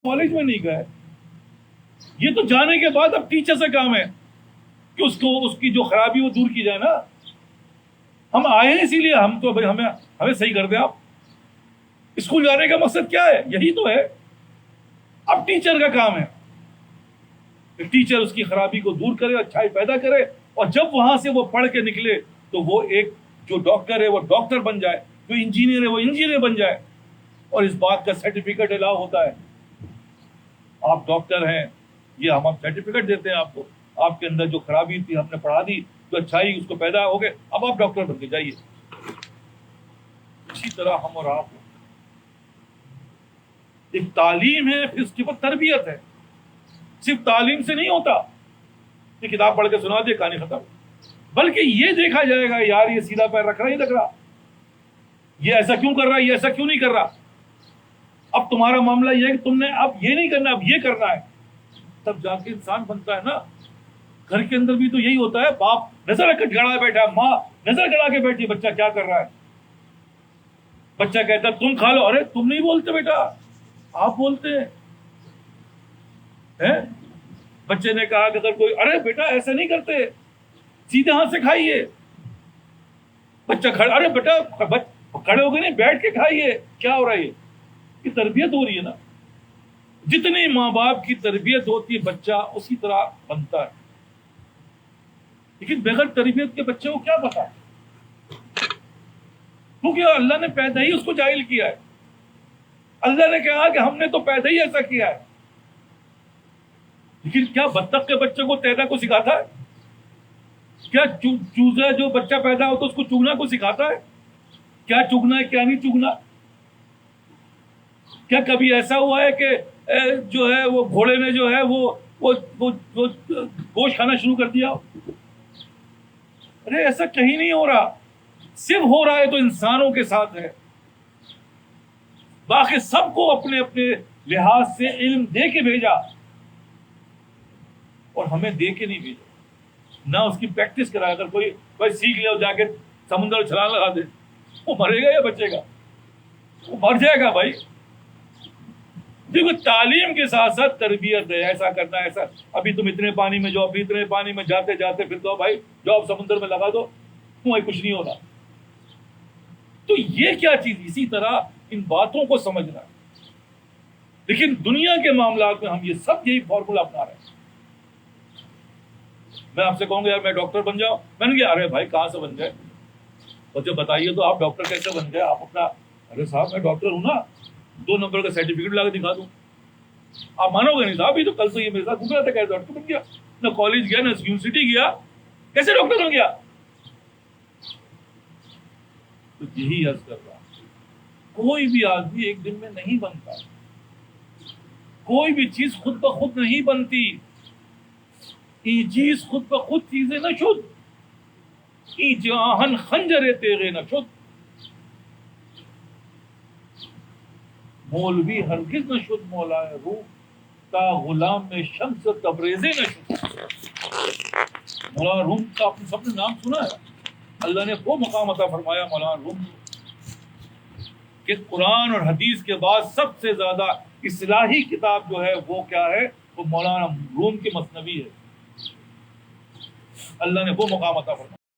College میں نہیں گئے. یہ تو جانے کے بعد اب ٹیچر سے کام ہے کہ اس کی جو خرابی وہ دور کی جائے نا. ہم آئے ہیں اسی لیے, ہم تو بھائی ہمیں صحیح کر دیں آپ. اسکول جانے کا مقصد کیا ہے؟ یہی تو ہے. اب ٹیچر کا کام ہے کہ ٹیچر اس کی خرابی کو دور کرے, اچھائی پیدا کرے, اور جب وہاں سے وہ پڑھ کے نکلے تو وہ ایک جو ڈاکٹر ہے وہ ڈاکٹر بن جائے, جو انجینئر ہے وہ انجینئر بن جائے, اور اس بات کا سرٹیفکیٹ الاؤ ہوتا ہے. آپ ڈاکٹر ہیں, یہ ہم سرٹیفکیٹ دیتے ہیں آپ کو, آپ کے اندر جو خرابی تھی ہم نے پڑھا دی, جو اچھائی اس کو پیدا ہو گئے, اب آپ ڈاکٹر بن کے جائیے. اسی طرح ہم اور آپ, ایک تعلیم ہے, پھر اس کے بعد تربیت ہے. صرف تعلیم سے نہیں ہوتا کہ کتاب پڑھ کے سنا دے کہانی ختم, بلکہ یہ دیکھا جائے گا یار یہ سیدھا پیر رکھ رہا ہی رکھ رہا, یہ ایسا کیوں کر رہا ہے, یہ ایسا کیوں نہیں کر رہا. اب تمہارا معاملہ یہ ہے کہ تم نے اب یہ نہیں کرنا, اب یہ کرنا ہے. تب جا کے انسان بنتا ہے نا. گھر کے اندر بھی تو یہی ہوتا ہے, باپ نظر رکھ کے گڑا بیٹھا, ماں نظر گڑا کے بیٹھی بچہ کیا کر رہا ہے. بچہ کہتا ہے تم کھا لو, ارے تم نہیں بولتے بیٹا, آپ بولتے ہیں. بچے نے کہا کہ اگر کوئی, ارے بیٹا ایسا نہیں کرتے, سیدھے ہاتھ سے کھائیے. بچہ کھڑا, ارے بیٹا کھڑے ہو گئے نہیں, بیٹھ کے کھائیے. کیا ہو رہا ہے, یہ تربیت ہو رہی ہے نا. جتنی ماں باپ کی تربیت ہوتی ہے بچہ اسی طرح بنتا ہے. لیکن بغیر تربیت کے بچے کو کیا پتا, کیونکہ اللہ نے پیدا ہی اس کو جاہل کیا ہے. اللہ نے کہا کہ ہم نے تو پیدا ہی ایسا کیا ہے. لیکن کیا بطخ کے بچے کو تیرنا کو سکھاتا ہے؟ کیا چوزا جو بچہ پیدا ہوتا ہے اس کو چگنا کو سکھاتا ہے؟ کیا چگنا ہے کیا نہیں چگنا؟ کیا کبھی ایسا ہوا ہے کہ جو ہے وہ گھوڑے نے جو ہے وہ گوشت کھانا شروع کر دیا؟ ارے ایسا کہیں نہیں ہو رہا. صرف ہو رہا ہے تو انسانوں کے ساتھ ہے, باقی سب کو اپنے اپنے لحاظ سے علم دے کے بھیجا, اور ہمیں دے کے نہیں بھیجا. نہ اس کی پریکٹس کرا. اگر کوئی سیکھ لے اور جا کے سمندر میں چھلانگ لگا دے, وہ مرے گا یا بچے گا؟ وہ مر جائے گا بھائی. دیکھو تعلیم کے ساتھ ساتھ تربیت ہے, ایسا کرنا ایسا. ابھی تم اتنے پانی میں جو, ابھی اتنے پانی میں جاتے جاتے پھر تو بھائی جو آپ سمندر میں لگا دو, تمہیں کچھ نہیں ہونا. تو یہ کیا چیز, اسی طرح ان باتوں کو سمجھنا. لیکن دنیا کے معاملات میں ہم یہ سب یہی فارمولا اپنا رہے ہیں. میں آپ سے کہوں گا یار میں ڈاکٹر بن جاؤں, میں نے کہا ارے بھائی کہاں سے بن جائے, اور جب بتائیے تو آپ ڈاکٹر کیسے بن گئے. آپ اپنا, ارے صاحب میں ڈاکٹر ہوں نا, 2 نمبر کا سرٹیفکیٹ لا کے دکھا دوں. آپ مانو گے نہیں صاحب, یہ تو کل سے یہ میرے ساتھ گھوم رہا تھا, کیسے ڈاکٹر بن گیا, نہ کالج گیا نہ یونیورسٹی گیا, کیسے ڈاکٹر بن گیا. تو یہی عرض کر رہا, کوئی بھی آدمی ایک دن میں نہیں بنتا, کوئی بھی چیز خود بخود نہیں بنتی. یہ چیز خود بخود چیزیں نہ شد, ای جاہن خنجر تیغے نہ شد. مولوی ہرگز نہ شد مولائے روح, تا غلام میں شمس تبریزے نہ شد. مولانا روم کا آپ نے سب نے نام سنا ہے. اللہ نے وہ مقام عطا فرمایا مولانا روم کہ قرآن اور حدیث کے بعد سب سے زیادہ اصلاحی کتاب جو ہے وہ کیا ہے, وہ مولانا روم کی مثنوی ہے. اللہ نے وہ مقام عطا فرمایا.